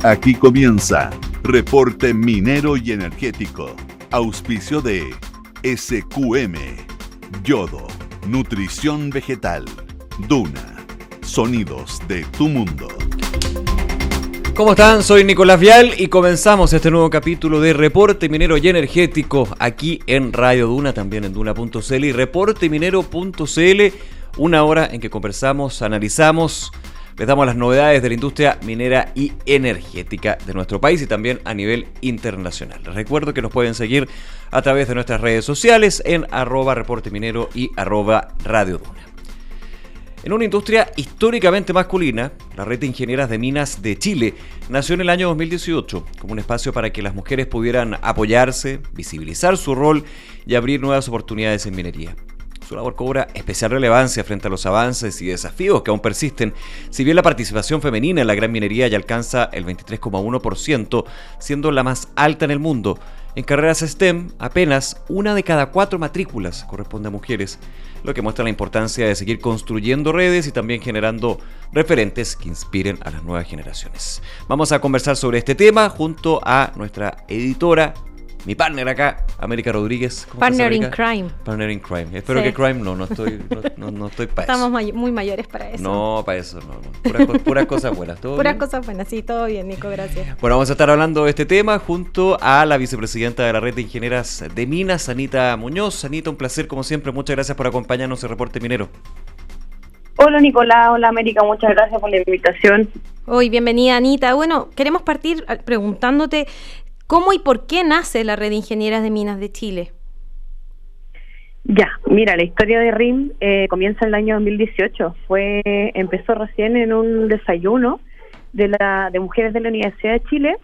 Aquí comienza Reporte Minero y Energético. Auspicio de SQM, Yodo, Nutrición Vegetal, Duna, sonidos de tu mundo. ¿Cómo están? Soy Nicolás Vial y comenzamos este nuevo capítulo de Reporte Minero y Energético aquí en Radio Duna, también en Duna.cl y reporteminero.cl, una hora en que conversamos, analizamos, les damos las novedades de la industria minera y energética de nuestro país y también a nivel internacional. Les recuerdo que nos pueden seguir a través de nuestras redes sociales en @reporteminero y @Radio Duna. En una industria históricamente masculina, la Red de Ingenieras de Minas de Chile nació en el año 2018 como un espacio para que las mujeres pudieran apoyarse, visibilizar su rol y abrir nuevas oportunidades en minería. Su labor cobra especial relevancia frente a los avances y desafíos que aún persisten, si bien la participación femenina en la gran minería ya alcanza el 23,1%, siendo la más alta en el mundo. En carreras STEM, apenas 1 de cada 4 matrículas corresponde a mujeres, lo que muestra la importancia de seguir construyendo redes y también generando referentes que inspiren a las nuevas generaciones. Vamos a conversar sobre este tema junto a nuestra editora, mi partner acá, América Rodríguez. Partner in crime. Partner in crime. Espero que crime no estoy para eso. Estamos muy mayores para eso. No, para eso no. Puras cosas buenas. ¿Todo puras bien? Cosas buenas, sí, todo bien, Nico, gracias. Bueno, vamos a estar hablando de este tema junto a la vicepresidenta de la Red de Ingenieras de Minas, Anita Muñoz. Anita, un placer como siempre. Muchas gracias por acompañarnos en Reporte Minero. Hola Nicolás, hola América, muchas gracias por la invitación. Hoy, bienvenida Anita. Bueno, queremos partir preguntándote ¿cómo y por qué nace la Red de Ingenieras de Minas de Chile? Ya, mira, la historia de RIM comienza en el año 2018. Empezó recién en un desayuno de mujeres de la Universidad de Chile,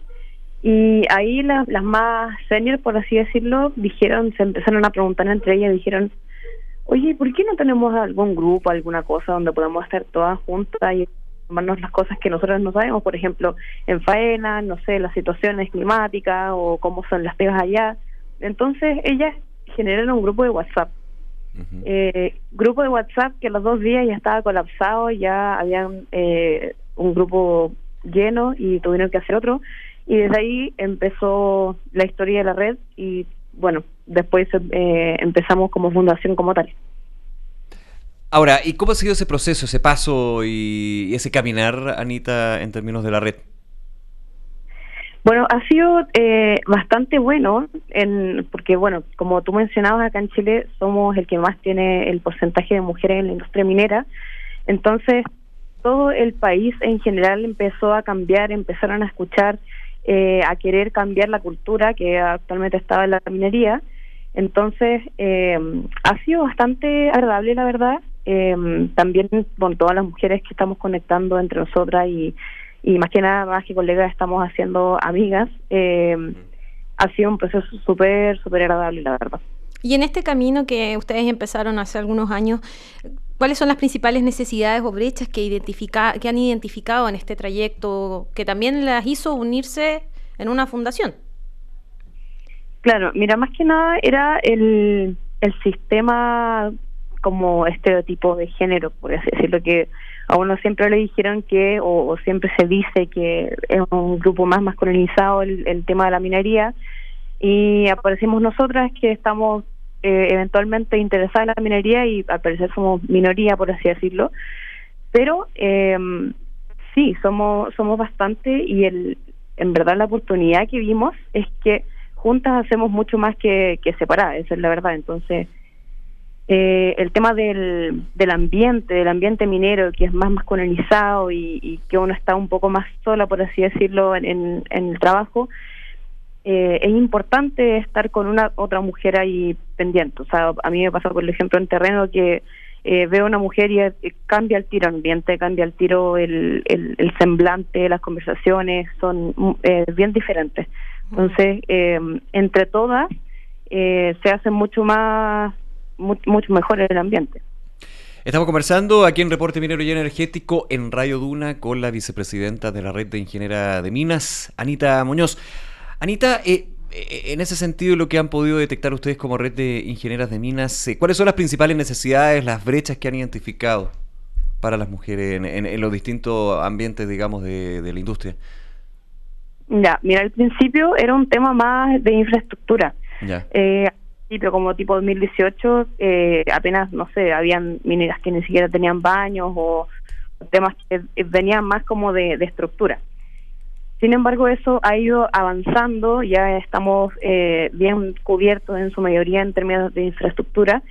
y ahí las más senior, por así decirlo, se empezaron a preguntar entre ellas, dijeron, oye, ¿por qué no tenemos algún grupo, alguna cosa donde podamos estar todas juntas y tomarnos las cosas que nosotros no sabemos, por ejemplo, en faena, no sé, las situaciones climáticas o cómo son las pegas allá? Entonces ellas generaron un grupo de WhatsApp. Uh-huh. Grupo de WhatsApp que los 2 días ya estaba colapsado, ya habían un grupo lleno y tuvieron que hacer otro, y desde ahí empezó la historia de la red y bueno, después empezamos como fundación como tal. Ahora, ¿y cómo ha sido ese proceso, ese paso y ese caminar, Anita, en términos de la red? Bueno, ha sido bastante bueno, porque bueno, como tú mencionabas, acá en Chile somos el que más tiene el porcentaje de mujeres en la industria minera. Entonces, todo el país en general empezó a cambiar, empezaron a escuchar, a querer cambiar la cultura que actualmente estaba en la minería. Entonces, ha sido bastante agradable, la verdad. También con todas las mujeres que estamos conectando entre nosotras y más que nada, más que colegas, estamos haciendo amigas. Ha sido un proceso súper agradable, la verdad. Y en este camino que ustedes empezaron hace algunos años, ¿cuáles son las principales necesidades o brechas que han identificado en este trayecto que también las hizo unirse en una fundación? Claro, mira, más que nada era el sistema como estereotipo de género, por así decirlo, que a uno siempre le dijeron que, o siempre se dice que es un grupo más masculinizado el tema de la minería, y aparecimos nosotras que estamos eventualmente interesadas en la minería y al parecer somos minoría, por así decirlo, pero sí, somos bastante, y en verdad la oportunidad que vimos es que juntas hacemos mucho más que separadas, esa es la verdad. Entonces, el tema del ambiente minero, que es más masculinizado y que uno está un poco más sola, por así decirlo, en el trabajo, es importante estar con otra mujer ahí pendiente. O sea, a mí me pasa, por ejemplo, en terreno que veo una mujer y cambia el tiro el ambiente, cambia el tiro el semblante, las conversaciones son bien diferentes. Entonces, entre todas se hace mucho mejor el ambiente. Estamos conversando aquí en Reporte Minero y Energético en Radio Duna con la vicepresidenta de la Red de Ingenieras de Minas, Anita Muñoz. Anita, en ese sentido, lo que han podido detectar ustedes como Red de Ingenieras de Minas, ¿cuáles son las principales necesidades, las brechas que han identificado para las mujeres en los distintos ambientes, digamos, de la industria? Ya, mira, al principio era un tema más de infraestructura. Ya. Al principio, como tipo 2018, apenas, no sé, habían mineras que ni siquiera tenían baños o temas que venían más como de estructura. Sin embargo, eso ha ido avanzando, ya estamos bien cubiertos en su mayoría en términos de infraestructura,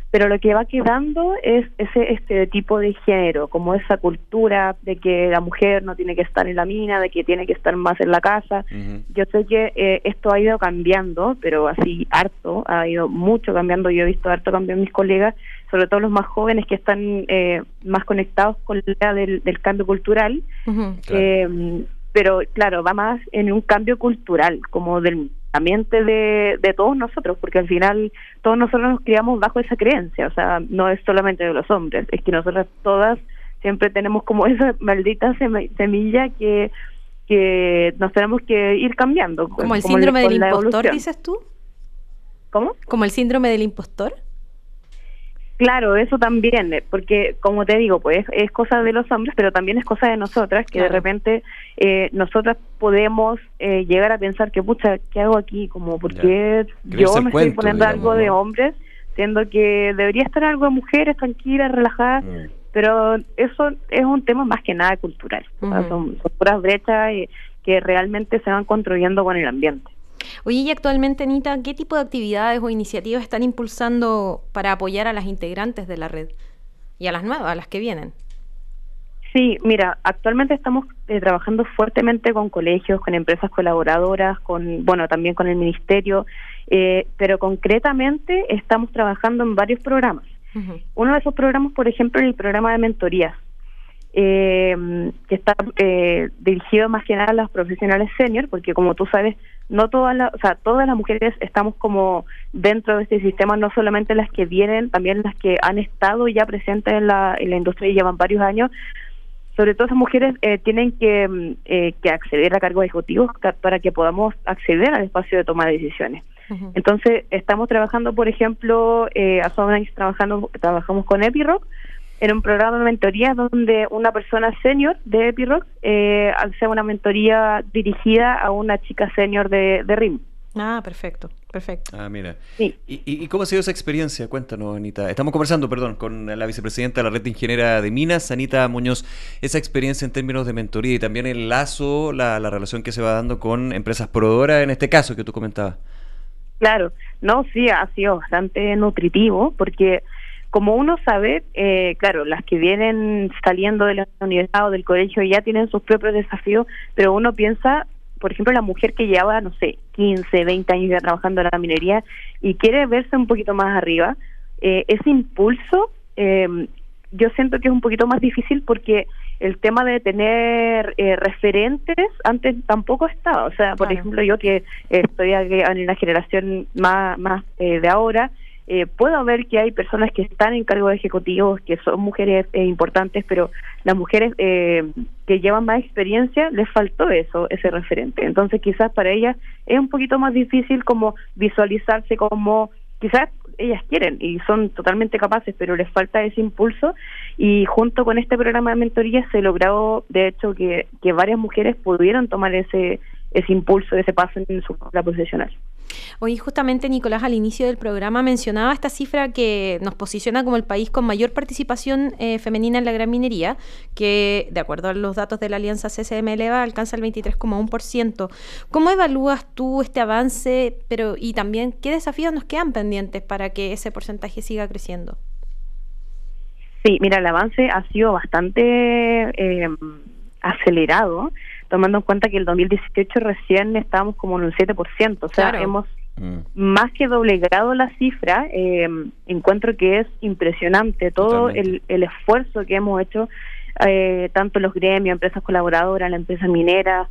pero lo que va quedando es ese estereotipo de género, como esa cultura de que la mujer no tiene que estar en la mina, de que tiene que estar más en la casa. Ujú. Yo sé que esto ha ido cambiando, pero así harto, ha ido mucho cambiando. Yo he visto harto cambio en mis colegas, sobre todo los más jóvenes que están más conectados con la idea del cambio cultural. Ujú. Claro. Pero claro, va más en un cambio cultural, como del ambiente de todos nosotros, porque al final todos nosotros nos criamos bajo esa creencia, o sea, no es solamente de los hombres, es que nosotras todas siempre tenemos como esa maldita semilla que nos tenemos que ir cambiando. Como el síndrome del con la impostor, evolución. dices tú. ¿Cómo? Como el síndrome del impostor. Claro, eso también, porque como te digo, pues es cosa de los hombres, pero también es cosa de nosotras, que Claro. de repente nosotras podemos llegar a pensar que, pucha, ¿qué hago aquí? Como, ¿por Ya. qué Creerse yo el me cuento, estoy poniendo digamos, algo de ¿no? hombres, siendo que debería estar algo de mujeres, tranquilas, relajadas? Pero eso es un tema más que nada cultural. O sea, Ujú. son puras brechas que realmente se van construyendo con el ambiente. Oye, y actualmente, Anita, ¿qué tipo de actividades o iniciativas están impulsando para apoyar a las integrantes de la red? Y a las nuevas, a las que vienen. Sí, mira, actualmente estamos trabajando fuertemente con colegios, con empresas colaboradoras, también con el ministerio, pero concretamente estamos trabajando en varios programas. Ujú. Uno de esos programas, por ejemplo, es el programa de mentorías, que está dirigido más que nada a los profesionales senior, porque como tú sabes, no todas todas las mujeres estamos como dentro de este sistema, no solamente las que vienen, también las que han estado ya presentes en la industria y llevan varios años. Sobre todo esas mujeres tienen que acceder a cargos ejecutivos para que podamos acceder al espacio de toma de decisiones. Ujú. Entonces, estamos trabajando, por ejemplo, hace unos años trabajamos con Epiroc en un programa de mentoría donde una persona senior de Epiroc hace una mentoría dirigida a una chica senior de RIM. Ah, perfecto, perfecto. Ah, mira. Sí. ¿Y cómo ha sido esa experiencia? Cuéntanos, Anita. Estamos conversando, perdón, con la vicepresidenta de la Red de Ingeniera de Minas, Anita Muñoz. Esa experiencia en términos de mentoría y también el lazo, la relación que se va dando con empresas proveedoras, en este caso que tú comentabas. Claro, no, sí, ha sido bastante nutritivo porque como uno sabe, claro, las que vienen saliendo de la universidad o del colegio ya tienen sus propios desafíos, pero uno piensa, por ejemplo, la mujer que lleva, no sé, 15, 20 años ya trabajando en la minería y quiere verse un poquito más arriba, ese impulso, yo siento que es un poquito más difícil porque el tema de tener referentes antes tampoco estaba. O sea, por Claro. ejemplo, yo que estoy en la generación más de ahora, puedo ver que hay personas que están en cargos ejecutivos, que son mujeres importantes, pero las mujeres que llevan más experiencia, les faltó ese referente. Entonces quizás para ellas es un poquito más difícil como visualizarse como, quizás ellas quieren y son totalmente capaces, pero les falta ese impulso, y junto con este programa de mentoría se logró, de hecho, que varias mujeres pudieron tomar ese impulso, ese paso en su carrera profesional. Hoy justamente Nicolás al inicio del programa mencionaba esta cifra que nos posiciona como el país con mayor participación femenina en la gran minería, que de acuerdo a los datos de la alianza CCM-ELEVA alcanza el 23,1%. ¿Cómo evalúas tú este avance, y también qué desafíos nos quedan pendientes para que ese porcentaje siga creciendo? Sí, mira, el avance ha sido bastante acelerado, tomando en cuenta que el 2018 recién estábamos como en un 7%, o sea, Claro. hemos más que doblegado la cifra. Encuentro que es impresionante todo el esfuerzo que hemos hecho, tanto los gremios, empresas colaboradoras, la empresa minera,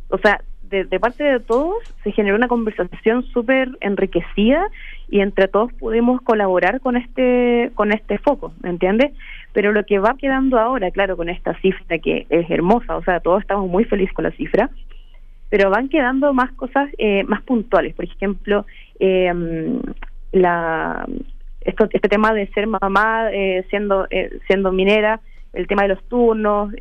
o sea, de parte de todos se generó una conversación súper enriquecida y entre todos pudimos colaborar con este foco, ¿me entiendes? Pero lo que va quedando ahora, claro, con esta cifra que es hermosa, o sea, todos estamos muy felices con la cifra, pero van quedando más cosas más puntuales. Por ejemplo, este tema de ser mamá siendo minera, el tema de los turnos,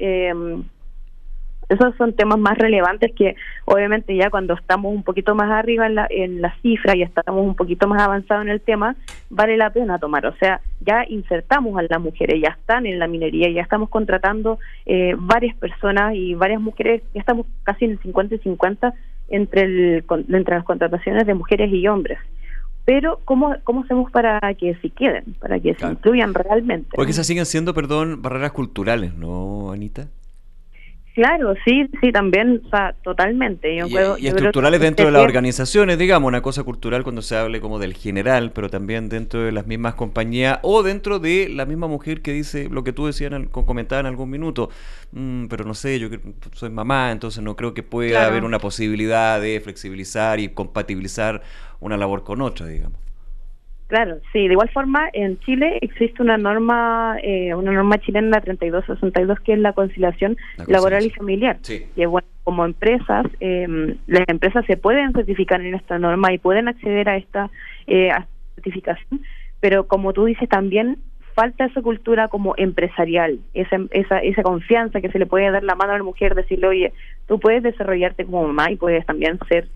Esos son temas más relevantes que obviamente ya cuando estamos un poquito más arriba en la cifra y estamos un poquito más avanzados en el tema, vale la pena tomar. O sea, ya insertamos a las mujeres, ya están en la minería, ya estamos contratando varias personas y varias mujeres, ya estamos casi en el 50 y 50 entre las contrataciones de mujeres y hombres. Pero ¿cómo hacemos para que se queden, para que se incluyan realmente? Porque esas siguen siendo, barreras culturales, ¿no, Anita? Claro, sí, también, o sea, totalmente. Y estructurales dentro de las organizaciones, digamos, una cosa cultural cuando se hable como del general, pero también dentro de las mismas compañías o dentro de la misma mujer que dice lo que tú decías, comentaba en algún minuto, pero no sé, yo soy mamá, entonces no creo que pueda haber una posibilidad de flexibilizar y compatibilizar una labor con otra, digamos. Claro, sí, de igual forma en Chile existe una norma chilena 3262 que es la conciliación laboral y familiar. Sí. Que bueno, como empresas, las empresas se pueden certificar en esta norma y pueden acceder a esta certificación, pero como tú dices también falta esa cultura como empresarial, esa confianza que se le puede dar la mano a la mujer, decirle, oye, tú puedes desarrollarte como mamá y puedes también ser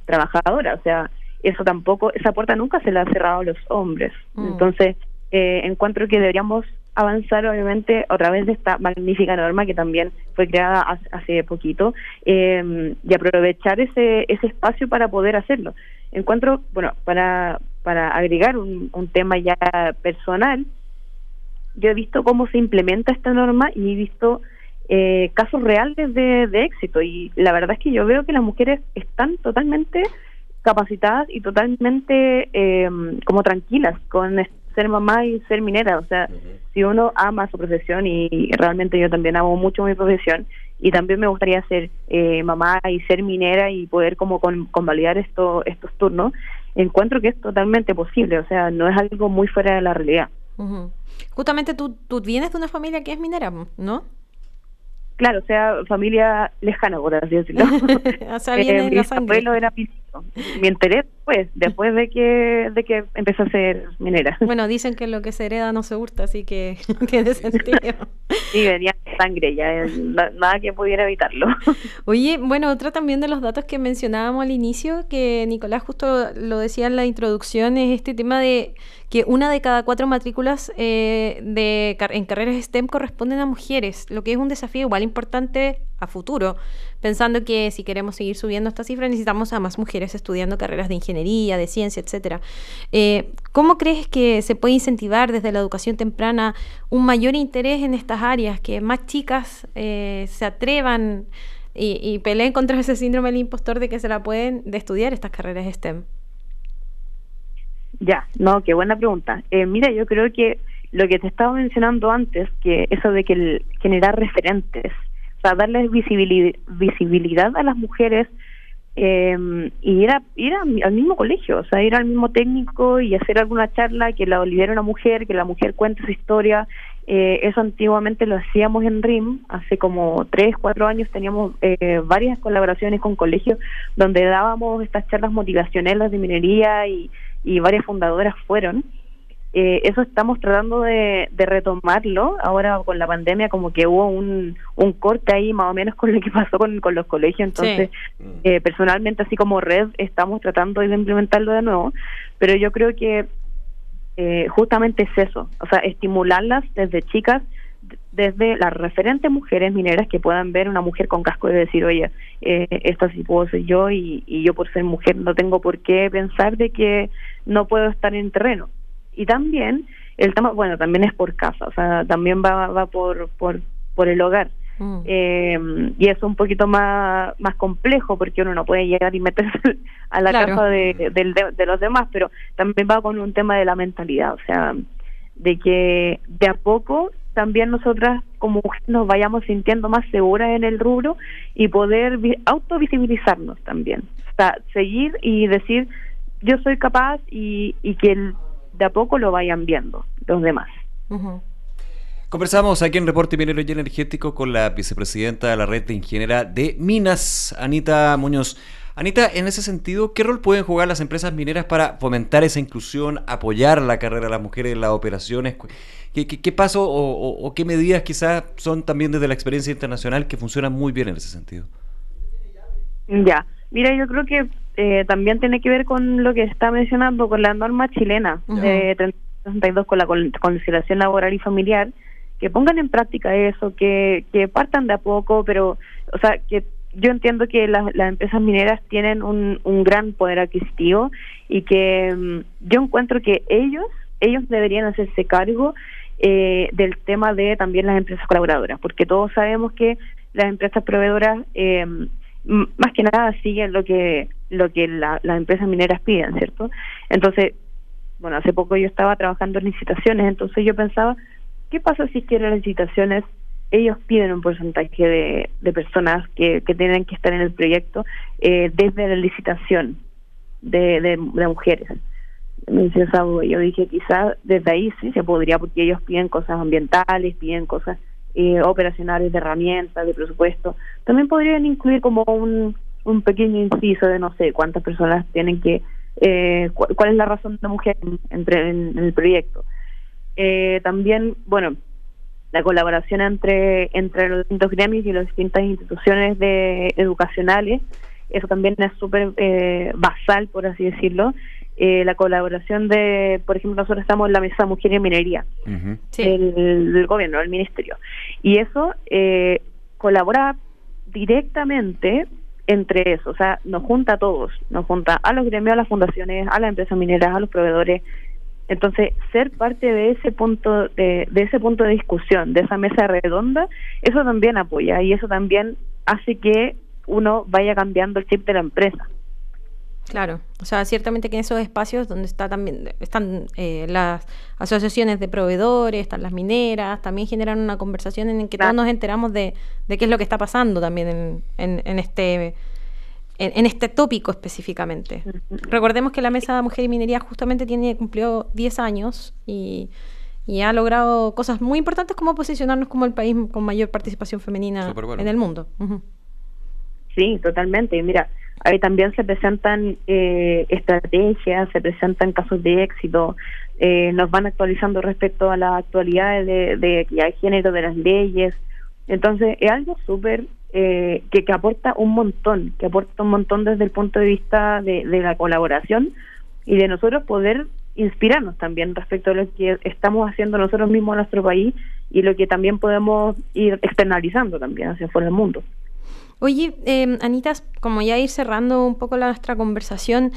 trabajadora, o sea, esa puerta nunca se la ha cerrado a los hombres. Entonces, encuentro que deberíamos avanzar, obviamente, a través de esta magnífica norma que también fue creada hace poquito, y aprovechar ese espacio para poder hacerlo. Encuentro, bueno, para agregar un tema ya personal, yo he visto cómo se implementa esta norma y he visto casos reales de éxito, y la verdad es que yo veo que las mujeres están totalmente capacitadas y totalmente como tranquilas con ser mamá y ser minera. O sea, si uno ama su profesión, y realmente yo también amo mucho mi profesión, y también me gustaría ser mamá y ser minera y poder como convalidar estos turnos, encuentro que es totalmente posible. O sea, no es algo muy fuera de la realidad. Justamente tú vienes de una familia que es minera, ¿no? Claro, o sea, familia lejana, por así decirlo. O sea, viene en la sangre. Mi abuelo era minero. Me enteré después de que empecé a ser minera. Bueno, dicen que lo que se hereda no se hurta, así que tiene sentido. Sí, venía de sangre, ya nada que pudiera evitarlo. Oye, bueno, otro también de los datos que mencionábamos al inicio, que Nicolás justo lo decía en la introducción, es este tema de que 1 de cada 4 matrículas en carreras STEM corresponden a mujeres, lo que es un desafío igual importante a futuro, pensando que si queremos seguir subiendo esta cifra necesitamos a más mujeres estudiando carreras de ingeniería, de ciencia, etcétera. ¿Cómo crees que se puede incentivar desde la educación temprana un mayor interés en estas áreas, que más chicas se atrevan y peleen contra ese síndrome del impostor de que se la pueden de estudiar estas carreras STEM? Ya, no, qué buena pregunta. Mira, yo creo que lo que te estaba mencionando antes, que eso de que generar referentes, o sea, darles visibilidad a las mujeres, y ir al mismo colegio, o sea, ir al mismo técnico y hacer alguna charla que la lidere una mujer, que la mujer cuente su historia. Eso antiguamente lo hacíamos en RIM, hace como 3-4 años teníamos varias colaboraciones con colegios donde dábamos estas charlas motivacionales de minería y varias fundadoras fueron. Eso estamos tratando de retomarlo. Ahora con la pandemia como que hubo un corte ahí más o menos con lo que pasó con los colegios, entonces sí. Personalmente, así como red, estamos tratando de implementarlo de nuevo, pero yo creo que justamente es eso, o sea, estimularlas desde chicas, desde las referentes mujeres mineras, que puedan ver una mujer con casco y decir, oye, esta sí puedo ser yo, y yo por ser mujer no tengo por qué pensar de que no puedo estar en terreno. Y también el tema, bueno, también es por casa, o sea, también va por el hogar. Y es un poquito más complejo, porque uno no puede llegar y meterse a la casa de los demás, pero también va con un tema de la mentalidad, o sea, de que de a poco también nosotras como mujeres nos vayamos sintiendo más seguras en el rubro y poder autovisibilizarnos también, o sea, seguir y decir yo soy capaz, y que de a poco lo vayan viendo los demás. Conversamos aquí en Reporte Minero y Energético con la vicepresidenta de la Red de Ingeniera de Minas, Anita Muñoz. Anita, en ese sentido, ¿qué rol pueden jugar las empresas mineras para fomentar esa inclusión, apoyar la carrera de las mujeres en las operaciones? ¿Qué paso o qué medidas quizás son también desde la experiencia internacional que funcionan muy bien en ese sentido? Ya, mira, yo creo que también tiene que ver con lo que está mencionando, con la norma chilena de 32, con la conciliación laboral y familiar, que pongan en práctica eso, que partan de a poco, pero, o sea, que yo entiendo que las empresas mineras tienen un gran poder adquisitivo y que yo encuentro que ellos deberían hacerse cargo del tema de también las empresas colaboradoras, porque todos sabemos que las empresas proveedoras más que nada siguen lo que las empresas mineras piden, ¿cierto? Entonces, bueno, hace poco yo estaba trabajando en licitaciones, entonces yo pensaba, ¿qué pasa si es que en las licitaciones ellos piden un porcentaje de personas que tienen que estar en el proyecto desde la licitación de mujeres? Yo dije, quizás desde ahí sí se podría, porque ellos piden cosas ambientales, piden cosas operacionales, de herramientas, de presupuesto. También podrían incluir como un pequeño inciso de no sé cuántas personas tienen que cuál es la razón de mujer en el proyecto. También, bueno, la colaboración entre los distintos gremios y las distintas instituciones educacionales, eso también es súper basal, por así decirlo. La colaboración por ejemplo, nosotros estamos en la mesa Mujer en Minería del gobierno, del ministerio, y eso colabora directamente entre eso, o sea, nos junta a todos, nos junta a los gremios, a las fundaciones, a las empresas mineras, a los proveedores. Entonces, ser parte de ese punto de discusión, de esa mesa redonda, eso también apoya y eso también hace que uno vaya cambiando el chip de la empresa. Claro, o sea, ciertamente que en esos espacios donde están las asociaciones de proveedores, están las mineras, también generan una conversación en la que todos nos enteramos de qué es lo que está pasando también en este tópico específicamente. Recordemos que la Mesa de Mujer y Minería justamente cumplió 10 años y ha logrado cosas muy importantes como posicionarnos como el país con mayor participación femenina en el mundo. Sí, totalmente. Mira, ahí también se presentan estrategias, se presentan casos de éxito, nos van actualizando respecto a las actualidades de equidad de género, de las leyes. Entonces, es algo súper que aporta un montón, desde el punto de vista de la colaboración y de nosotros poder inspirarnos también respecto a lo que estamos haciendo nosotros mismos en nuestro país y lo que también podemos ir externalizando también hacia afuera del mundo. Oye, Anita, como ya ir cerrando un poco nuestra conversación,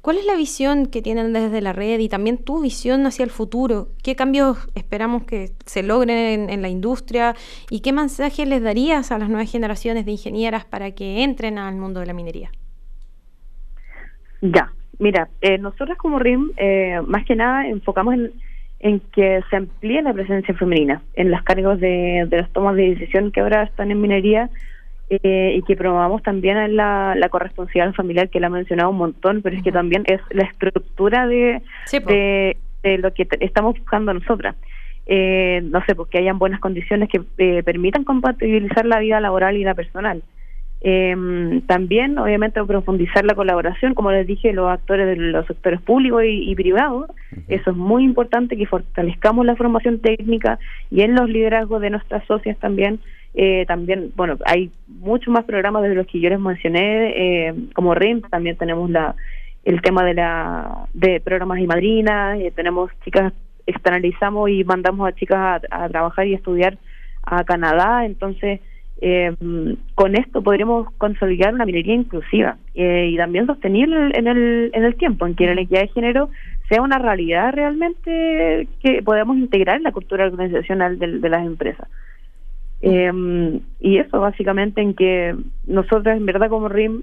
¿cuál es la visión que tienen desde la red y también tu visión hacia el futuro? ¿Qué cambios esperamos que se logren en la industria y qué mensaje les darías a las nuevas generaciones de ingenieras para que entren al mundo de la minería? Ya, mira, nosotros como RIM, más que nada enfocamos en que se amplíe la presencia femenina en los cargos de las tomas de decisión que ahora están en minería. Y que promovamos también la corresponsabilidad familiar, que la ha mencionado un montón, pero es que también es la estructura de lo que estamos buscando nosotras. No sé, pues que hayan buenas condiciones que permitan compatibilizar la vida laboral y la personal. También, obviamente, profundizar la colaboración, como les dije, los actores de los sectores públicos y privados. Eso es muy importante, que fortalezcamos la formación técnica y en los liderazgos de nuestras socias también. También, bueno, hay muchos más programas de los que yo les mencioné, como RIM, también tenemos el tema de programas y madrinas, tenemos chicas, externalizamos y mandamos a chicas a trabajar y estudiar a Canadá. Entonces, con esto podremos consolidar una minería inclusiva y también sostenible en el tiempo, en que la equidad de género sea una realidad realmente que podamos integrar en la cultura organizacional de las empresas. Y eso básicamente, en que nosotros en verdad como RIM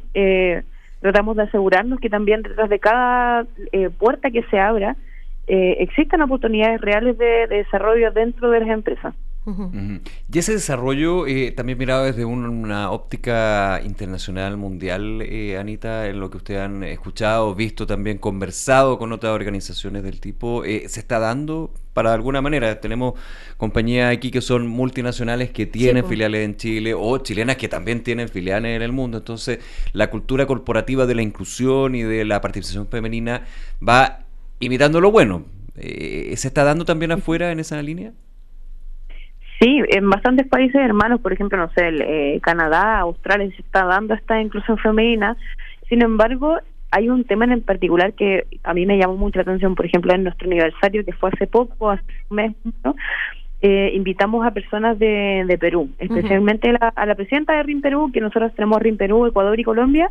tratamos de asegurarnos que también detrás de cada puerta que se abra existan oportunidades reales de desarrollo dentro de las empresas. Ujú. Ujú. Y ese desarrollo también mirado desde una óptica internacional, mundial, Anita, en lo que ustedes han escuchado, visto también, conversado con otras organizaciones del tipo, ¿se está dando para alguna manera? Tenemos compañías aquí que son multinacionales que Sí, tienen pues. filiales en Chile o chilenas que también tienen filiales en el mundo. Entonces, la cultura corporativa de la inclusión y de la participación femenina va imitando lo bueno. ¿Se está dando también afuera en esa línea? Sí, en bastantes países hermanos, por ejemplo, no sé, Canadá, Australia, se está dando esta inclusión femenina. Sin embargo, hay un tema en particular que a mí me llamó mucho la atención, por ejemplo, en nuestro aniversario, que fue hace poco, hace un mes, ¿no? Invitamos a personas de Perú, Ujú. especialmente a la presidenta de RIM Perú, que nosotros tenemos RIM Perú, Ecuador y Colombia,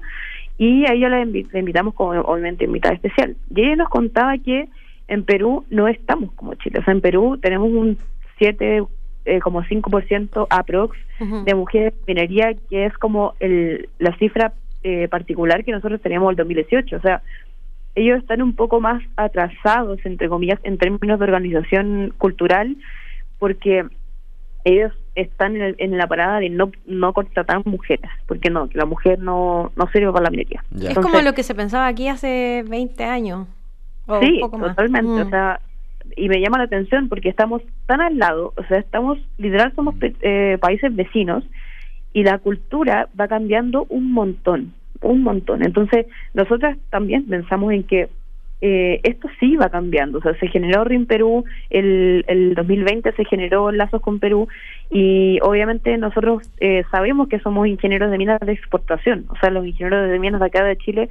y a ella la invitamos como obviamente invitada especial. Y ella nos contaba que en Perú no estamos como Chile, o sea, en Perú tenemos un 7,5% aprox Ujú. de mujeres en minería, que es como la cifra particular que nosotros teníamos en el 2018, o sea, ellos están un poco más atrasados, entre comillas, en términos de organización cultural, porque ellos están en la parada de no contratar mujeres, porque no, que la mujer no sirve para la minería. Ya. Es como Entonces, lo que se pensaba aquí hace 20 años o un sí, poco más. totalmente, o sea, y me llama la atención porque estamos tan al lado, o sea, literal somos países vecinos, y la cultura va cambiando un montón, un montón. Entonces, nosotras también pensamos en que esto sí va cambiando. O sea, se generó RIM Perú, el 2020 se generó Lazos con Perú, y obviamente nosotros sabemos que somos ingenieros de minas de exportación. O sea, los ingenieros de minas de acá de Chile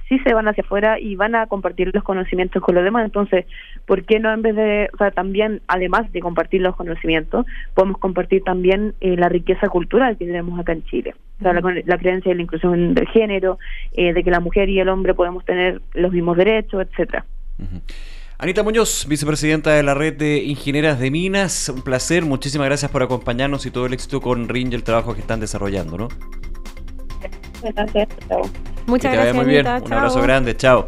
sí se van hacia afuera y van a compartir los conocimientos con los demás. Entonces, ¿por qué no en vez de, o sea, también, además de compartir los conocimientos, podemos compartir también la riqueza cultural que tenemos acá en Chile? O sea, la creencia de la inclusión del género, de que la mujer y el hombre podemos tener los mismos derechos, etcétera. Ujú. Anita Muñoz, vicepresidenta de la Red de Ingenieras de Minas, un placer, muchísimas gracias por acompañarnos y todo el éxito con RIN y el trabajo que están desarrollando, ¿no? Gracias, chao. Que Muchas te vaya gracias, muy bien, Anita. un abrazo Chao. grande, chao.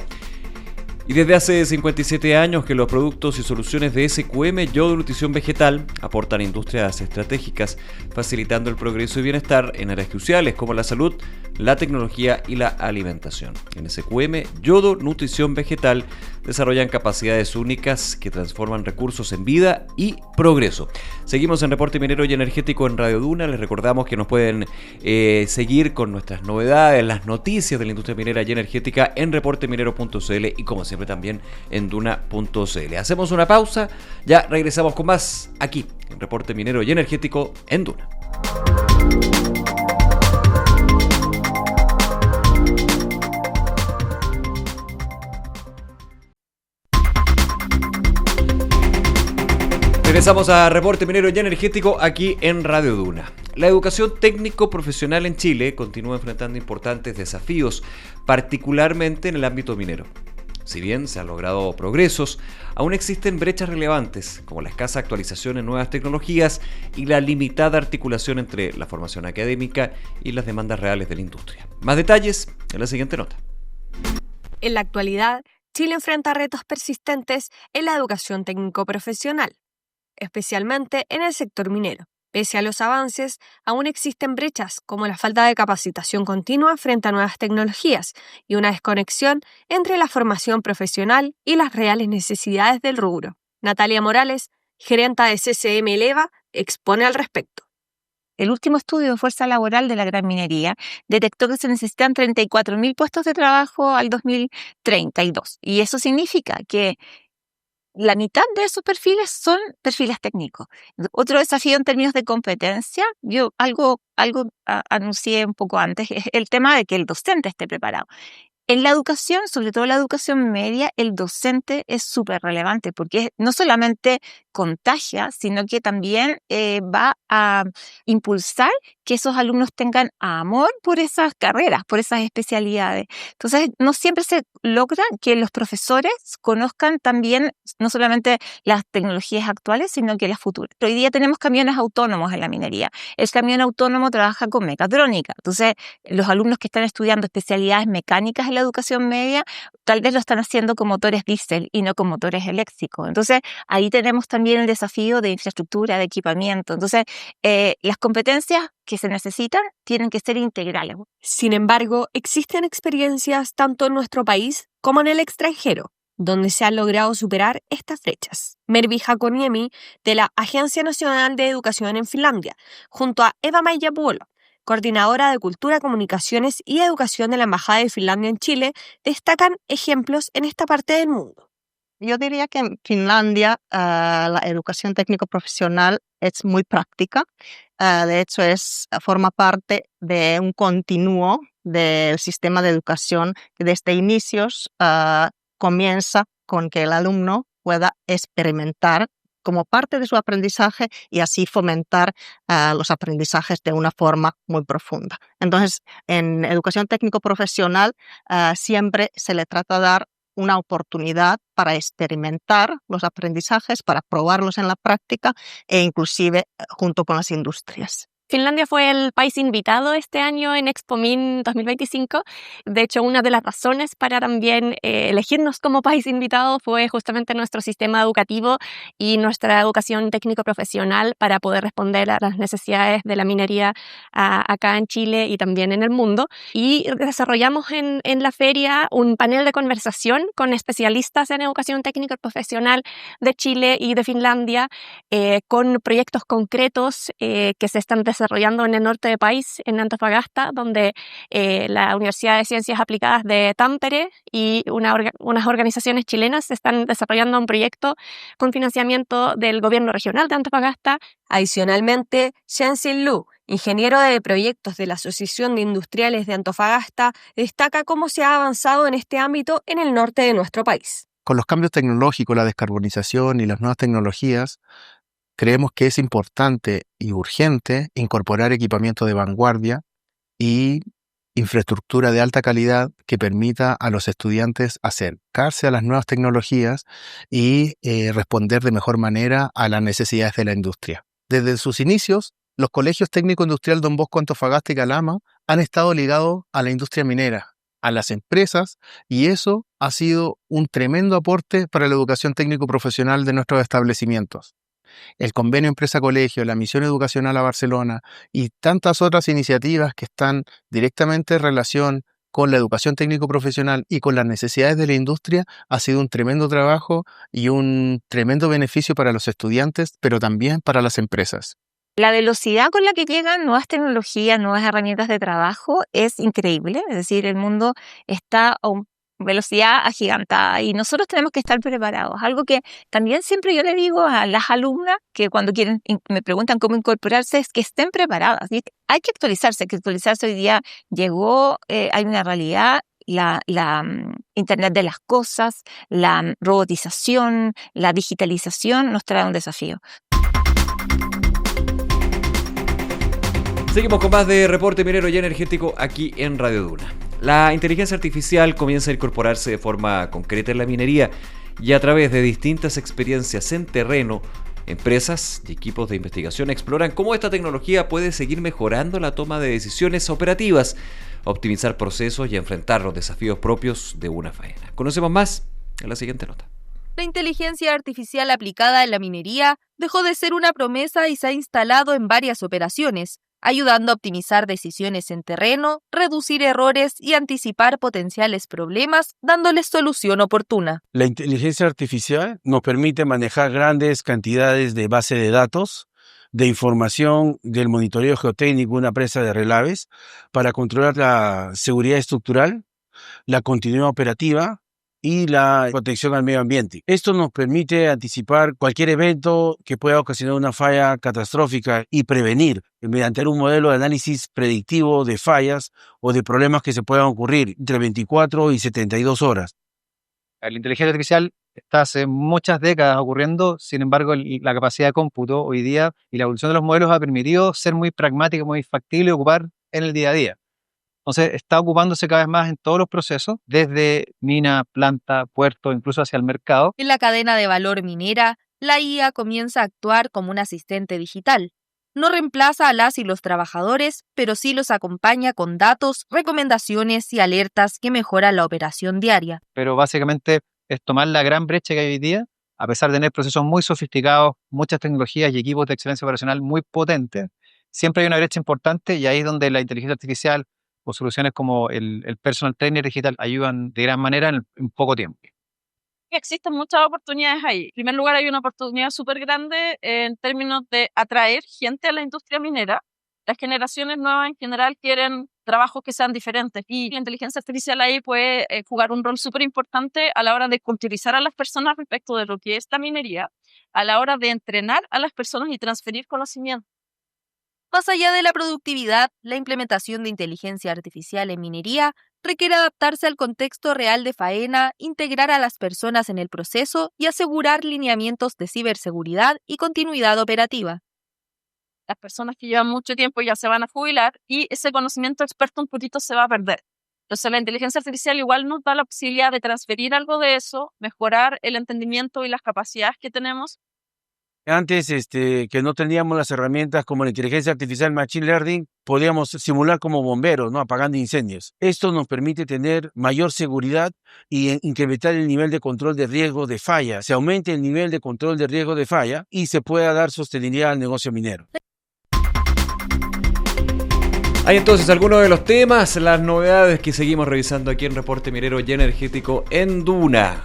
Y desde hace 57 años que los productos y soluciones de SQM Yodo Nutrición Vegetal aportan industrias estratégicas, facilitando el progreso y bienestar en áreas cruciales como la salud, la tecnología y la alimentación. En SQM Yodo Nutrición Vegetal desarrollan capacidades únicas que transforman recursos en vida y progreso. Seguimos en Reporte Minero y Energético en Radio Duna. Les recordamos que nos pueden seguir con nuestras novedades, las noticias de la industria minera y energética en reporteminero.cl y como siempre también en duna.cl. Hacemos una pausa, ya regresamos con más aquí en Reporte Minero y Energético en Duna. Regresamos a Reporte Minero y Energético aquí en Radio Duna. La educación técnico-profesional en Chile continúa enfrentando importantes desafíos, particularmente en el ámbito minero. Si bien se han logrado progresos, aún existen brechas relevantes, como la escasa actualización en nuevas tecnologías y la limitada articulación entre la formación académica y las demandas reales de la industria. Más detalles en la siguiente nota. En la actualidad, Chile enfrenta retos persistentes en la educación técnico-profesional, especialmente en el sector minero. Pese a los avances, aún existen brechas como la falta de capacitación continua frente a nuevas tecnologías y una desconexión entre la formación profesional y las reales necesidades del rubro. Natalia Morales, gerenta de CCM Eleva, expone al respecto. El último estudio de fuerza laboral de la gran minería detectó que se necesitan 34.000 puestos de trabajo al 2032. Y eso significa que la mitad de esos perfiles son perfiles técnicos. Otro desafío en términos de competencia, yo algo anuncié un poco antes, es el tema de que el docente esté preparado. En la educación, sobre todo la educación media, el docente es súper relevante porque no solamente contagia, sino que también va a impulsar que esos alumnos tengan amor por esas carreras, por esas especialidades. Entonces, no siempre se logra que los profesores conozcan también no solamente las tecnologías actuales, sino que las futuras. Hoy día tenemos camiones autónomos en la minería. El camión autónomo trabaja con mecatrónica. Entonces, los alumnos que están estudiando especialidades mecánicas en la educación media, tal vez lo están haciendo con motores diésel y no con motores eléctricos. Entonces, ahí tenemos también el desafío de infraestructura, de equipamiento. Entonces, las competencias que se necesitan tienen que ser integrales. Sin embargo, existen experiencias tanto en nuestro país como en el extranjero, donde se han logrado superar estas brechas. Mervi Hakoniemi, de la Agencia Nacional de Educación en Finlandia, junto a Eva-Maija Puolo, coordinadora de Cultura, Comunicaciones y Educación de la Embajada de Finlandia en Chile, destacan ejemplos en esta parte del mundo. Yo diría que en Finlandia la educación técnico-profesional es muy práctica. De hecho, forma parte de un continuo del sistema de educación que desde inicios comienza con que el alumno pueda experimentar como parte de su aprendizaje y así fomentar los aprendizajes de una forma muy profunda. Entonces, en educación técnico-profesional siempre se le trata de dar una oportunidad para experimentar los aprendizajes, para probarlos en la práctica e inclusive junto con las industrias. Finlandia fue el país invitado este año en ExpoMin 2025. De hecho, una de las razones para también elegirnos como país invitado fue justamente nuestro sistema educativo y nuestra educación técnico-profesional para poder responder a las necesidades de la minería acá en Chile y también en el mundo. Y desarrollamos en la feria un panel de conversación con especialistas en educación técnico-profesional de Chile y de Finlandia, con proyectos concretos que se están desarrollando en el norte del país, en Antofagasta, donde la Universidad de Ciencias Aplicadas de Tampere y unas organizaciones chilenas están desarrollando un proyecto con financiamiento del gobierno regional de Antofagasta. Adicionalmente, Shen-Sin Lu, ingeniero de proyectos de la Asociación de Industriales de Antofagasta, destaca cómo se ha avanzado en este ámbito en el norte de nuestro país. Con los cambios tecnológicos, la descarbonización y las nuevas tecnologías, creemos que es importante y urgente incorporar equipamiento de vanguardia y infraestructura de alta calidad que permita a los estudiantes acercarse a las nuevas tecnologías y responder de mejor manera a las necesidades de la industria. Desde sus inicios, los colegios técnico-industrial Don Bosco, Antofagasta y Calama han estado ligados a la industria minera, a las empresas, y eso ha sido un tremendo aporte para la educación técnico-profesional de nuestros establecimientos. El convenio empresa-colegio, la misión educacional a Barcelona y tantas otras iniciativas que están directamente en relación con la educación técnico-profesional y con las necesidades de la industria ha sido un tremendo trabajo y un tremendo beneficio para los estudiantes, pero también para las empresas. La velocidad con la que llegan nuevas tecnologías, nuevas herramientas de trabajo es increíble. Es decir, el mundo está a una velocidad agigantada y nosotros tenemos que estar preparados. Algo que también siempre yo le digo a las alumnas que cuando me preguntan cómo incorporarse es que estén preparadas. ¿Sí? Hay que actualizarse hoy día. Llegó, hay una realidad. La Internet de las cosas, la robotización, la digitalización nos trae un desafío. Seguimos con más de Reporte Minero y Energético aquí en Radio Duna. La inteligencia artificial comienza a incorporarse de forma concreta en la minería y a través de distintas experiencias en terreno, empresas y equipos de investigación exploran cómo esta tecnología puede seguir mejorando la toma de decisiones operativas, optimizar procesos y enfrentar los desafíos propios de una faena. Conocemos más en la siguiente nota. La inteligencia artificial aplicada en la minería dejó de ser una promesa y se ha instalado en varias operaciones, ayudando a optimizar decisiones en terreno, reducir errores y anticipar potenciales problemas, dándoles solución oportuna. La inteligencia artificial nos permite manejar grandes cantidades de base de datos, de información del monitoreo geotécnico de una presa de relaves para controlar la seguridad estructural, la continuidad operativa y la protección al medio ambiente. Esto nos permite anticipar cualquier evento que pueda ocasionar una falla catastrófica y prevenir mediante un modelo de análisis predictivo de fallas o de problemas que se puedan ocurrir entre 24 y 72 horas. La inteligencia artificial está hace muchas décadas ocurriendo. Sin embargo, la capacidad de cómputo hoy día y la evolución de los modelos ha permitido ser muy pragmático, muy factible y ocupar en el día a día. Entonces, está ocupándose cada vez más en todos los procesos, desde mina, planta, puerto, incluso hacia el mercado. En la cadena de valor minera, la IA comienza a actuar como un asistente digital. No reemplaza a las y los trabajadores, pero sí los acompaña con datos, recomendaciones y alertas que mejoran la operación diaria. Pero básicamente es tomar la gran brecha que hay hoy día, a pesar de tener procesos muy sofisticados, muchas tecnologías y equipos de excelencia operacional muy potentes, siempre hay una brecha importante y ahí es donde la inteligencia artificial o soluciones como el personal trainer digital ayudan de gran manera en poco tiempo. Existen muchas oportunidades ahí. En primer lugar, hay una oportunidad súper grande en términos de atraer gente a la industria minera. Las generaciones nuevas en general quieren trabajos que sean diferentes y la inteligencia artificial ahí puede jugar un rol súper importante a la hora de culturizar a las personas respecto de lo que es la minería, a la hora de entrenar a las personas y transferir conocimiento. Más allá de la productividad, la implementación de inteligencia artificial en minería requiere adaptarse al contexto real de faena, integrar a las personas en el proceso y asegurar lineamientos de ciberseguridad y continuidad operativa. Las personas que llevan mucho tiempo ya se van a jubilar y ese conocimiento experto un poquito se va a perder. Entonces la inteligencia artificial igual nos da la posibilidad de transferir algo de eso, mejorar el entendimiento y las capacidades que tenemos. Antes, que no teníamos las herramientas como la inteligencia artificial Machine Learning, podíamos simular como bomberos, ¿no? Apagando incendios. Esto nos permite tener mayor seguridad y incrementar el nivel de control de riesgo de falla. Se aumenta el nivel de control de riesgo de falla y se pueda dar sostenibilidad al negocio minero. Hay entonces algunos de los temas, las novedades que seguimos revisando aquí en Reporte Minero y Energético en Duna.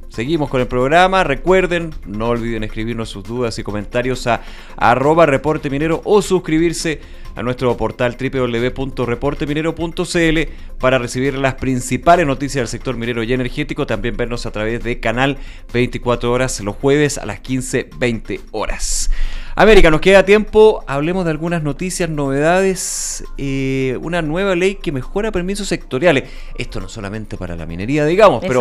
Seguimos con el programa. Recuerden, no olviden escribirnos sus dudas y comentarios a @reporteminero o suscribirse a nuestro portal www.reporteminero.cl para recibir las principales noticias del sector minero y energético. También vernos a través de Canal 24 horas los jueves a las 15:20 horas. América, nos queda tiempo, hablemos de algunas noticias, novedades, una nueva ley que mejora permisos sectoriales. Esto no solamente para la minería, digamos, pero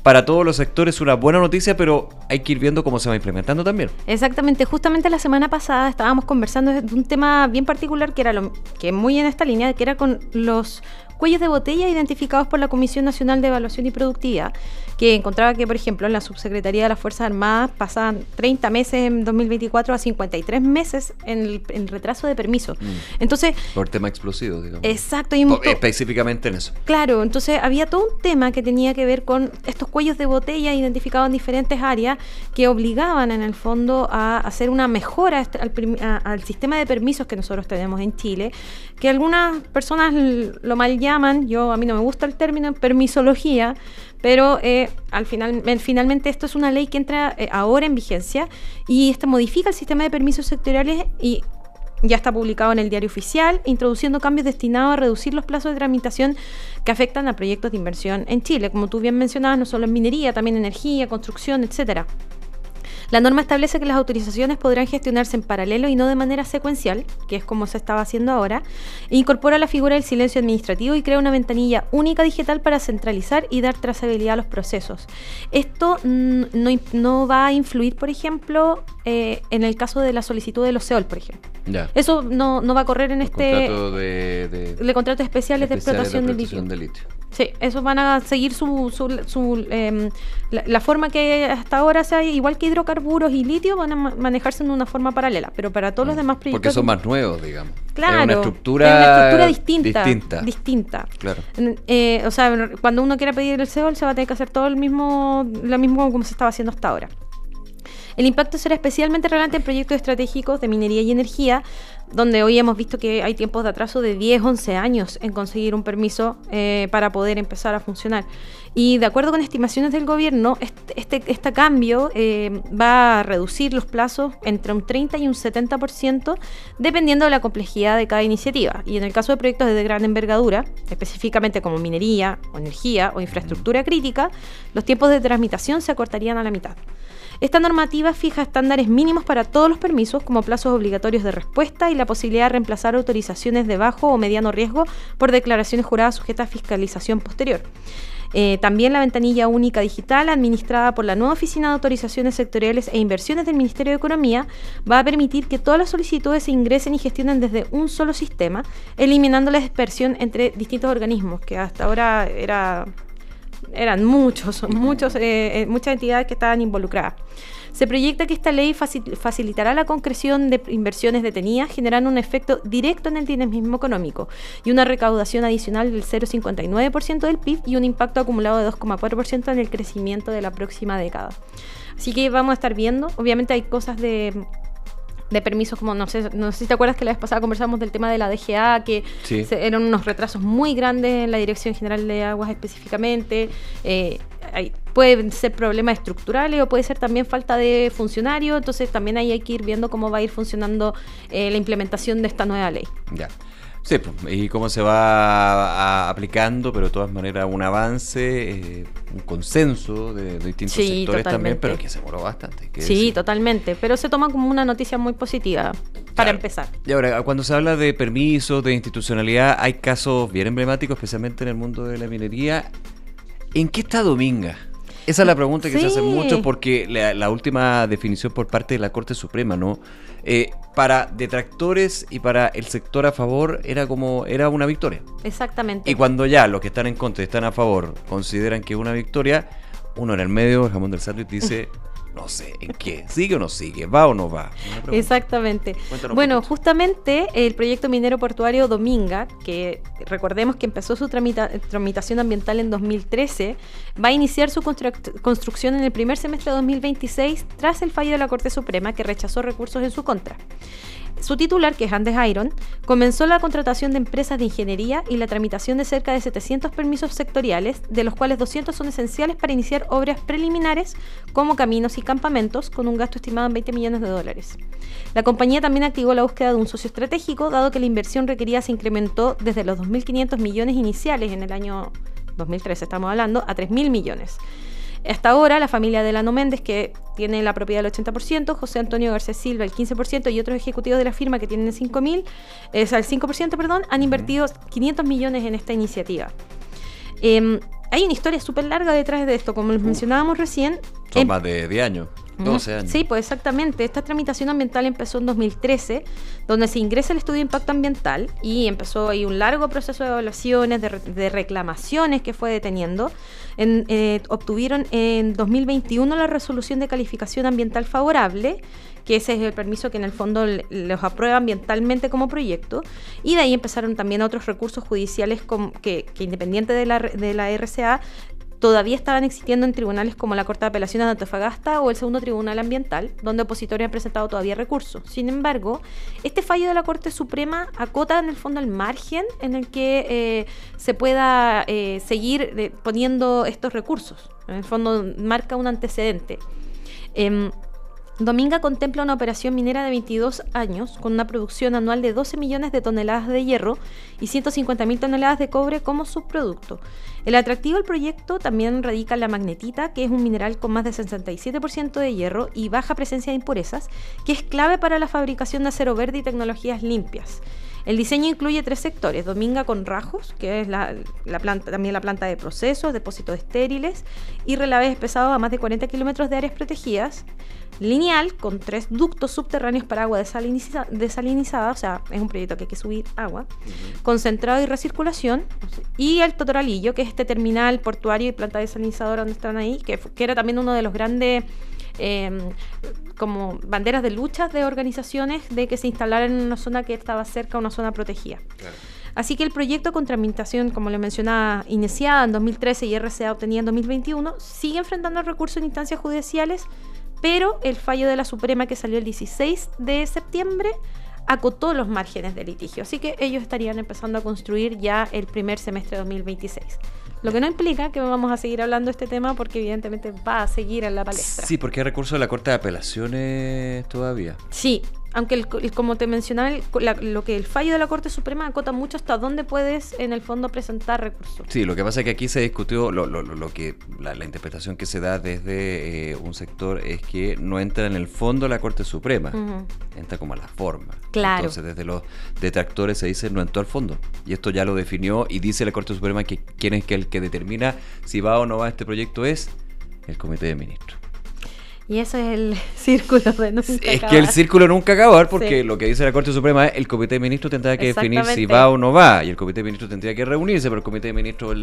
para todos los sectores una buena noticia, pero hay que ir viendo cómo se va implementando también. Exactamente, justamente la semana pasada estábamos conversando de un tema bien particular que era que muy en esta línea, que era con los cuellos de botella identificados por la Comisión Nacional de Evaluación y Productividad, que encontraba que, por ejemplo, en la Subsecretaría de las Fuerzas Armadas pasaban 30 meses en 2024 a 53 meses en el retraso de permiso. Entonces, por tema explosivo, digamos. Exacto. Específicamente en eso. Claro, entonces había todo un tema que tenía que ver con estos cuellos de botella identificados en diferentes áreas que obligaban en el fondo a hacer una mejora al sistema de permisos que nosotros tenemos en Chile, que algunas personas lo mal llaman, a mí no me gusta el término permisología, pero finalmente esto es una ley que entra ahora en vigencia y esta modifica el sistema de permisos sectoriales y ya está publicado en el Diario Oficial, introduciendo cambios destinados a reducir los plazos de tramitación que afectan a proyectos de inversión en Chile, como tú bien mencionabas, no solo en minería, también energía, construcción, etcétera. La norma establece que las autorizaciones podrán gestionarse en paralelo y no de manera secuencial, que es como se estaba haciendo ahora, e incorpora la figura del silencio administrativo y crea una ventanilla única digital para centralizar y dar trazabilidad a los procesos. Esto no va a influir, por ejemplo, en el caso de la solicitud de los SEOL, por ejemplo. Ya. Eso no va a correr en contratos de contratos especiales de explotación de litio. Sí, esos van a seguir la forma que hasta ahora sea igual que hidrocarburos y litio, van a manejarse en una forma paralela, pero para todos los demás proyectos... Porque son más nuevos, digamos. Claro, es una estructura distinta. Claro. O sea, cuando uno quiera pedir el SEOL se va a tener que hacer todo lo mismo como se estaba haciendo hasta ahora. El impacto será especialmente relevante en proyectos estratégicos de minería y energía, donde hoy hemos visto que hay tiempos de atraso de 10, 11 años en conseguir un permiso para poder empezar a funcionar. Y de acuerdo con estimaciones del gobierno, este cambio va a reducir los plazos entre un 30 y un 70%, dependiendo de la complejidad de cada iniciativa. Y en el caso de proyectos de gran envergadura, específicamente como minería, o energía o infraestructura crítica, los tiempos de tramitación se acortarían a la mitad. Esta normativa fija estándares mínimos para todos los permisos, como plazos obligatorios de respuesta y la posibilidad de reemplazar autorizaciones de bajo o mediano riesgo por declaraciones juradas sujetas a fiscalización posterior. También la ventanilla única digital, administrada por la nueva Oficina de Autorizaciones Sectoriales e Inversiones del Ministerio de Economía, va a permitir que todas las solicitudes se ingresen y gestionen desde un solo sistema, eliminando la dispersión entre distintos organismos, que hasta ahora eran muchas entidades que estaban involucradas. Se proyecta que esta ley facilitará la concreción de inversiones detenidas, generando un efecto directo en el dinamismo económico y una recaudación adicional del 0,59% del PIB y un impacto acumulado de 2,4% en el crecimiento de la próxima década. Así que vamos a estar viendo. Obviamente hay cosas de permisos, como no sé si te acuerdas que la vez pasada conversamos del tema de la DGA, que Sí. Eran unos retrasos muy grandes en la Dirección General de Aguas específicamente. Pueden ser problemas estructurales o puede ser también falta de funcionarios, entonces también ahí hay que ir viendo cómo va a ir funcionando la implementación de esta nueva ley. Ya. Sí, pues, y cómo se va aplicando, pero de todas maneras un avance, un consenso de distintos Sí, sectores también, totalmente. pero que se demoró bastante. hay que Sí, decir. totalmente, pero se toma como una noticia muy positiva para Claro. empezar. Y ahora, cuando se habla de permisos, de institucionalidad, hay casos bien emblemáticos, especialmente en el mundo de la minería. ¿En qué está Dominga? Esa es la pregunta que se hace Sí. mucho, porque la última definición por parte de la Corte Suprema, ¿no? Para detractores y para el sector a favor era una victoria. Exactamente. Y cuando ya los que están en contra y están a favor consideran que es una victoria, uno en el medio, el jamón del sándwich, dice, no sé, ¿en qué? ¿Sigue o no sigue? ¿Va o no va? Una pregunta. Exactamente. Cuéntanos un Bueno, poquito. justamente el proyecto minero portuario Dominga, que recordemos que empezó su tramitación ambiental en 2013, va a iniciar su construcción en el primer semestre de 2026 tras el fallo de la Corte Suprema que rechazó recursos en su contra. Su titular, que es Andes Iron, comenzó la contratación de empresas de ingeniería y la tramitación de cerca de 700 permisos sectoriales, de los cuales 200 son esenciales para iniciar obras preliminares como caminos y campamentos, con un gasto estimado en $20 millones. La compañía también activó la búsqueda de un socio estratégico, dado que la inversión requerida se incrementó desde los 2.500 millones iniciales en el año 2013, estamos hablando, a 3.000 millones. Hasta ahora, la familia Delano Méndez, que tiene la propiedad del 80%, José Antonio Garcés Silva el 15% y otros ejecutivos de la firma que tienen el 5%, han invertido 500 millones en esta iniciativa. Hay una historia súper larga detrás de esto, como les mencionábamos recién. Son más de 10 años, 12 años. Sí, pues exactamente. Esta tramitación ambiental empezó en 2013, donde se ingresa el estudio de impacto ambiental y empezó ahí un largo proceso de evaluaciones, de reclamaciones que fue deteniendo. Obtuvieron en 2021 la resolución de calificación ambiental favorable, que ese es el permiso que en el fondo los aprueba ambientalmente como proyecto, y de ahí empezaron también otros recursos judiciales que independiente de la RCA, todavía estaban existiendo en tribunales como la Corte de Apelaciones de Antofagasta o el Segundo Tribunal Ambiental, donde opositores han presentado todavía recursos. Sin embargo, este fallo de la Corte Suprema acota en el fondo el margen en el que se pueda seguir poniendo estos recursos. En el fondo marca un antecedente. Dominga contempla una operación minera de 22 años con una producción anual de 12 millones de toneladas de hierro y 150.000 toneladas de cobre como subproducto. El atractivo del proyecto también radica en la magnetita, que es un mineral con más de 67% de hierro y baja presencia de impurezas, que es clave para la fabricación de acero verde y tecnologías limpias. El diseño incluye 3 sectores: Dominga con rajos, que es también la planta de procesos, depósitos estériles y relaves pesados a más de 40 kilómetros de áreas protegidas; Lineal, con 3 ductos subterráneos para agua desalinizada, o sea, es un proyecto que hay que subir agua; Concentrado y recirculación; y el Totoralillo, que es este terminal portuario y planta desalinizadora donde están ahí, que era también uno de los grandes como banderas de lucha de organizaciones de que se instalaran en una zona que estaba cerca a una zona protegida. Claro. Así que el proyecto con tramitación, como le mencionaba, iniciada en 2013 y RCA obtenida en 2021, sigue enfrentando recursos en instancias judiciales, pero el fallo de la Suprema, que salió el 16 de septiembre, acotó los márgenes de litigio. Así que ellos estarían empezando a construir ya el primer semestre de 2026. Lo que no implica que vamos a seguir hablando de este tema, porque evidentemente va a seguir en la palestra. Sí, porque hay recursos de la Corte de Apelaciones todavía. Sí, aunque como te mencionaba, lo que el fallo de la Corte Suprema acota mucho hasta dónde puedes en el fondo presentar recursos. Sí, lo que pasa es que aquí se discutió la interpretación que se da desde un sector es que no entra en el fondo la Corte Suprema, entra como a la forma. Claro. Entonces desde los detractores se dice no entró al fondo, y esto ya lo definió y dice la Corte Suprema que quién es que el que determina si va o no va este proyecto es el Comité de Ministros. Y eso es el círculo de nunca Es acabar. que el círculo nunca acabar, porque Sí. lo que dice la Corte Suprema es el Comité de Ministros tendrá que definir si va o no va, y el Comité de Ministros tendría que reunirse, pero el Comité de Ministros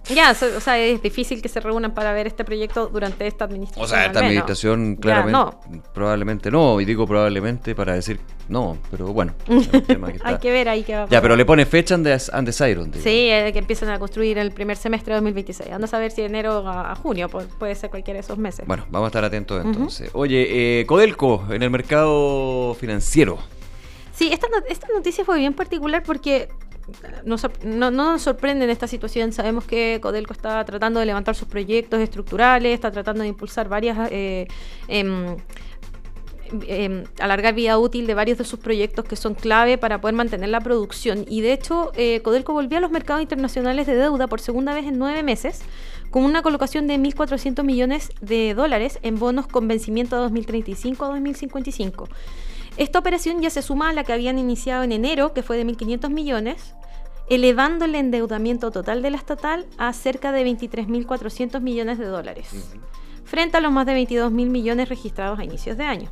Ya, o sea, es difícil que se reúnan para ver este proyecto durante esta administración. o sea, esta al menos. administración Ya, claramente, no. probablemente no, y digo probablemente para decir no, pero bueno, es un tema que está. Hay que ver ahí qué va a Ya, pasar. pero le pone fecha undecided. Sí, que empiezan a construir el primer semestre de 2026. Anda a saber si de enero a junio, puede ser cualquiera de esos meses. Bueno, vamos a estar atentos entonces. Oye, Codelco en el mercado financiero. Sí, esta noticia fue bien particular porque no nos sorprende en esta situación. Sabemos que Codelco está tratando de levantar sus proyectos estructurales, está tratando de impulsar varias... alargar vida útil de varios de sus proyectos que son clave para poder mantener la producción. Y de hecho, Codelco volvió a los mercados internacionales de deuda por segunda vez en 9 meses, con una colocación de 1.400 millones de dólares en bonos con vencimiento de 2035 a 2055. Esta operación ya se suma a la que habían iniciado en enero, que fue de 1.500 millones, elevando el endeudamiento total de la estatal a cerca de 23.400 millones de dólares, frente a los más de 22.000 millones registrados a inicios de año.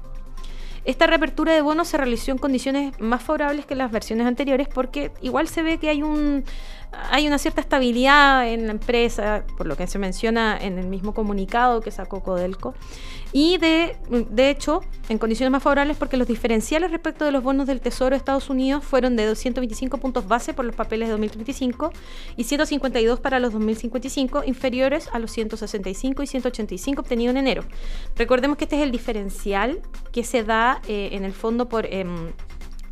Esta reapertura de bonos se realizó en condiciones más favorables que las versiones anteriores porque igual se ve que hay una cierta estabilidad en la empresa, por lo que se menciona en el mismo comunicado que sacó Codelco. Y de hecho, en condiciones más favorables porque los diferenciales respecto de los bonos del Tesoro de Estados Unidos fueron de 225 puntos base por los papeles de 2035 y 152 para los 2055, inferiores a los 165 y 185 obtenidos en enero. Recordemos que este es el diferencial que se da en el fondo por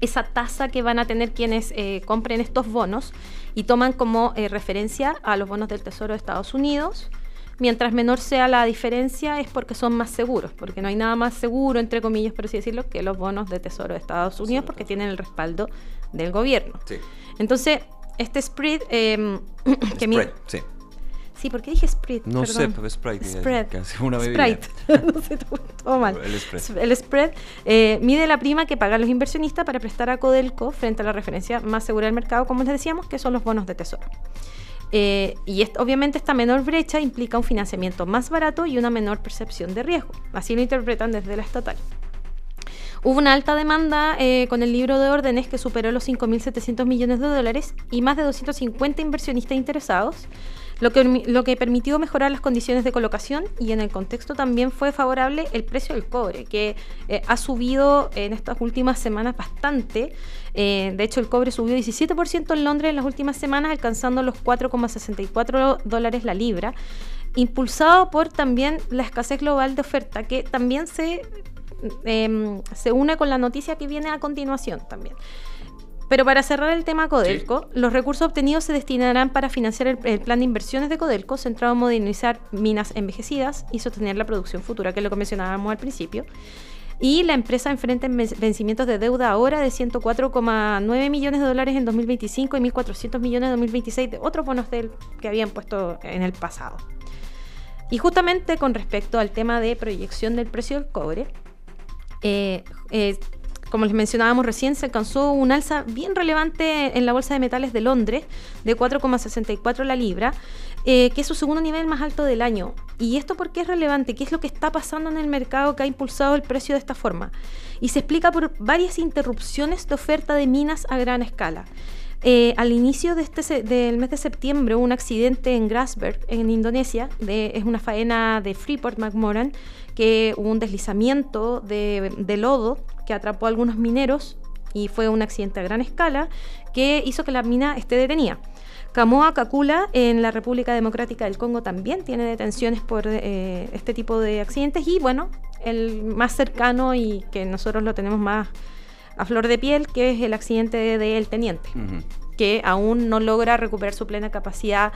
esa tasa que van a tener quienes compren estos bonos y toman como referencia a los bonos del Tesoro de Estados Unidos. Mientras menor sea la diferencia es porque son más seguros, porque no hay nada más seguro, entre comillas, por así decirlo, que los bonos de Tesoro de Estados Unidos, porque tienen el respaldo del gobierno. Sí. Entonces, este spread... sí. Sí, ¿por qué dije spread? No Perdón. sé, Sprite. Spread. Casi una bebida. Sprite. No sé, todo mal. El spread. El spread mide la prima que pagan los inversionistas para prestar a Codelco frente a la referencia más segura del mercado, como les decíamos, que son los bonos de Tesoro. Obviamente esta menor brecha implica un financiamiento más barato y una menor percepción de riesgo. Así lo interpretan desde la estatal. Hubo una alta demanda con el libro de órdenes que superó los 5.700 millones de dólares y más de 250 inversionistas interesados, lo que permitió mejorar las condiciones de colocación y en el contexto también fue favorable el precio del cobre, que ha subido en estas últimas semanas bastante. De hecho, el cobre subió 17% en Londres en las últimas semanas, alcanzando los $4,64 la libra, impulsado por también la escasez global de oferta, que también se une con la noticia que viene a continuación también. Pero para cerrar el tema Codelco, los recursos obtenidos se destinarán para financiar el plan de inversiones de Codelco, centrado en modernizar minas envejecidas y sostener la producción futura, que es lo que mencionábamos al principio. Y la empresa enfrenta vencimientos de deuda ahora de 104,9 millones de dólares en 2025 y 1.400 millones en 2026 de otros bonos que habían puesto en el pasado. Y justamente con respecto al tema de proyección del precio del cobre, como les mencionábamos recién, se alcanzó un alza bien relevante en la Bolsa de Metales de Londres de 4,64 la libra, que es su segundo nivel más alto del año. ¿Y esto por qué es relevante? ¿Qué es lo que está pasando en el mercado que ha impulsado el precio de esta forma? Y se explica por varias interrupciones de oferta de minas a gran escala. Al inicio del mes de septiembre hubo un accidente en Grasberg, en Indonesia, es una faena de Freeport-McMoRan, que hubo un deslizamiento de lodo que atrapó a algunos mineros y fue un accidente a gran escala que hizo que la mina esté detenida. Kamoa-Kakula en la República Democrática del Congo también tiene detenciones por este tipo de accidentes y bueno, el más cercano y que nosotros lo tenemos más a flor de piel, que es el accidente de El Teniente, que aún no logra recuperar su plena capacidad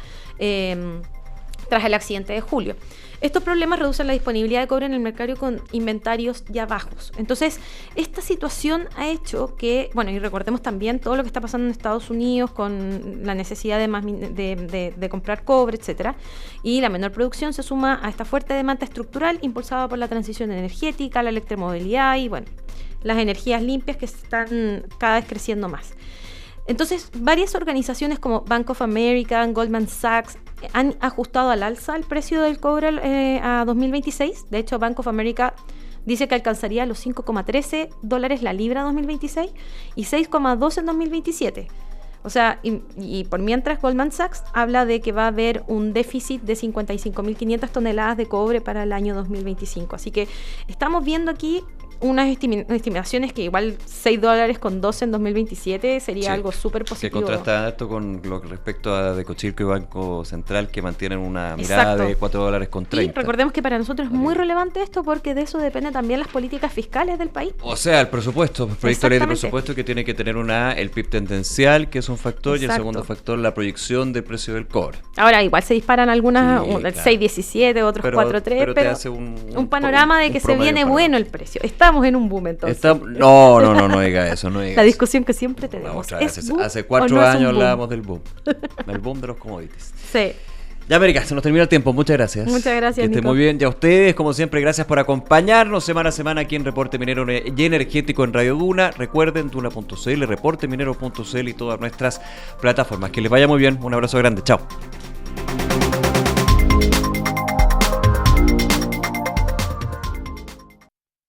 tras el accidente de julio. Estos problemas reducen la disponibilidad de cobre en el mercado con inventarios ya bajos. Entonces, esta situación ha hecho que, bueno, y recordemos también todo lo que está pasando en Estados Unidos con la necesidad de comprar cobre, etcétera, y la menor producción se suma a esta fuerte demanda estructural impulsada por la transición energética, la electromovilidad y, bueno, las energías limpias que están cada vez creciendo más. Entonces, varias organizaciones como Bank of America, Goldman Sachs, han ajustado al alza el precio del cobre a 2026. De hecho, Bank of America dice que alcanzaría los $5,13 la libra en 2026 y 6,2 en 2027. O sea, y por mientras Goldman Sachs habla de que va a haber un déficit de 55.500 toneladas de cobre para el año 2025. Así que estamos viendo aquí unas estimaciones que igual $6,12 en 2027 sería algo súper positivo. Que contrasta esto con lo respecto a Decochirco y Banco Central, que mantienen una mirada de $4,30. Y recordemos que para nosotros es muy relevante esto porque de eso dependen también las políticas fiscales del país. O sea, el presupuesto, el proyecto de ley de presupuesto que tiene que tener el PIB tendencial, que es un factor, y el segundo factor, la proyección del precio del cobre. Ahora, igual se disparan algunas, claro. 6,17, otros 4,3, pero te hace un panorama de que se viene bueno el precio. Estamos en un boom entonces. No diga eso, no diga la discusión que siempre tenemos. Hace 4 años hablábamos del boom. El boom de los commodities. Sí. Ya, América, se nos termina el tiempo. Muchas gracias. Muchas gracias, Que esté muy bien. Y a ustedes, como siempre, gracias por acompañarnos semana a semana aquí en Reporte Minero y Energético en Radio Duna. Recuerden, duna.cl, reporteminero.cl y todas nuestras plataformas. Que les vaya muy bien. Un abrazo grande. Chao.